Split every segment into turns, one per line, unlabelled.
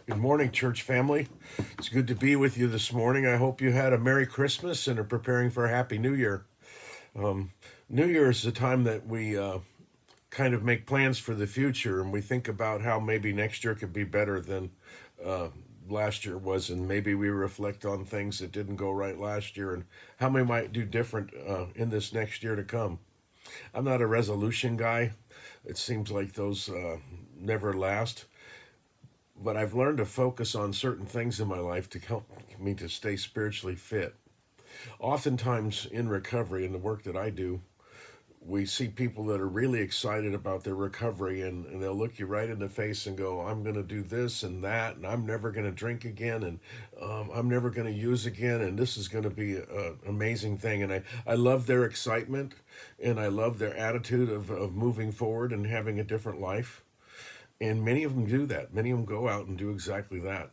Good morning, church family. It's good to be with you this morning. I hope you had a Merry Christmas and are preparing for a Happy New Year. New Year is the time that we kind of make plans for the future and we think about how maybe next year could be better than uh, last year was, and maybe we reflect on things that didn't go right last year and how we might do different in this next year to come. I'm not a resolution guy. It seems like those never last. But I've learned to focus on certain things in my life to help me to stay spiritually fit. Oftentimes in recovery, in the work that I do, we see people that are really excited about their recovery, and they'll look you right in the face and go, I'm going to do this and that, and I'm never going to drink again, and I'm never going to use again, and this is going to be an amazing thing. And I love their excitement, and I love their attitude of moving forward and having a different life. And many of them do that. Many of them go out and do exactly that.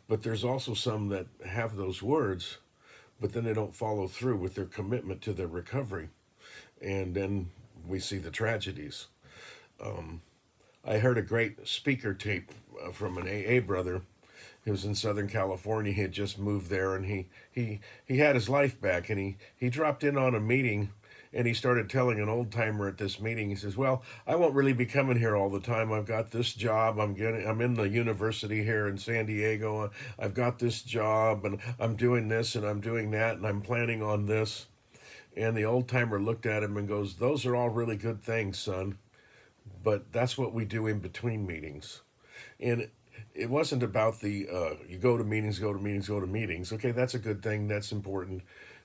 But there's also some that have those words, but then they don't follow through with their commitment to their recovery. And then we see the tragedies. I heard a great speaker tape from an AA brother. He was in Southern California. He had just moved there, and he had his life back. And he dropped in on a meeting, and he started telling an old timer at this meeting. He says, "Well, I won't really be coming here all the time. I've got this job. I'm in the university here in San Diego. I've got this job, and I'm doing this, and I'm doing that, and I'm planning on this." And the old timer looked at him and goes, "Those are all really good things, son, but that's what we do in between meetings." And it wasn't about the you go to meetings, go to meetings, go to meetings. Okay, that's a good thing. That's important.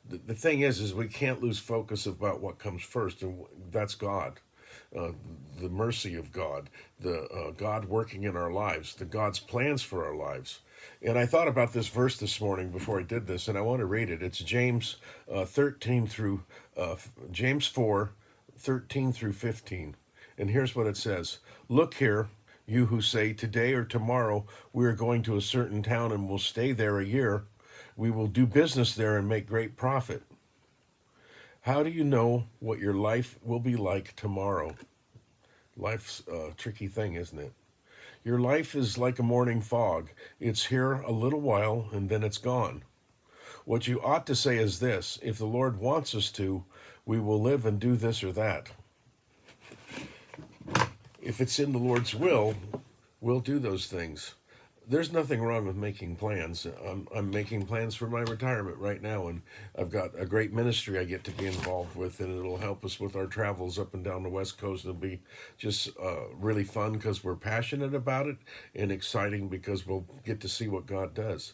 The thing is we can't lose focus about what comes first, and that's God, uh, the mercy of God, the God working in our lives, the God's plans for our lives. And I thought about this verse this morning before I did this, and I want to read it. It's James 13 through James 4, 13 through 15. And here's what it says: "Look here, you who say, today or tomorrow we are going to a certain town and will stay there a year. We will do business there and make great profit. How do you know what your life will be like tomorrow?" Life's a tricky thing, isn't it? "Your life is like a morning fog. It's here a little while and then it's gone. What you ought to say is this: if the Lord wants us to, we will live and do this or that. If it's in the Lord's will, we'll do those things." There's nothing wrong with making plans. I'm making plans for my retirement right now, and I've got a great ministry I get to be involved with, and it'll help us with our travels up and down the West Coast. It'll be just really fun because we're passionate about it, and exciting because we'll get to see what God does.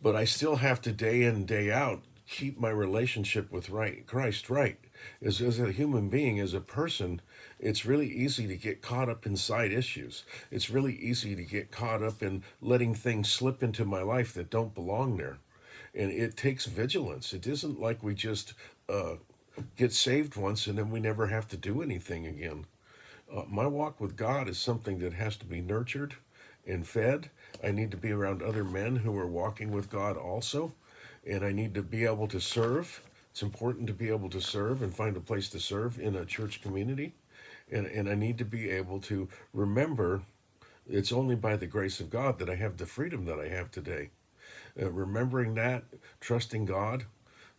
But I still have to, day in, day out, keep my relationship with Christ right. As a human being, as a person, it's really easy to get caught up in side issues. It's really easy to get caught up in letting things slip into my life that don't belong there. And it takes vigilance. It isn't like we just get saved once and then we never have to do anything again. My walk with God is something that has to be nurtured and fed. I need to be around other men who are walking with God also, and I need to be able to serve. It's important to be able to serve and find a place to serve in a church community. And I need to be able to remember it's only by the grace of God that I have the freedom that I have today. Remembering that, trusting God,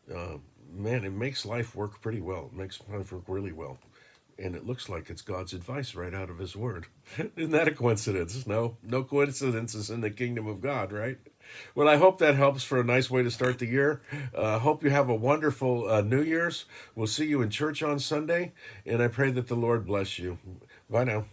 man, it makes life work pretty well. It makes life work really well. And it looks like it's God's advice right out of his word. Isn't that a coincidence? No, no coincidences in the kingdom of God, right? Well, I hope that helps for a nice way to start the year. Hope you have a wonderful New Year's. We'll see you in church on Sunday, and I pray that the Lord bless you. Bye now.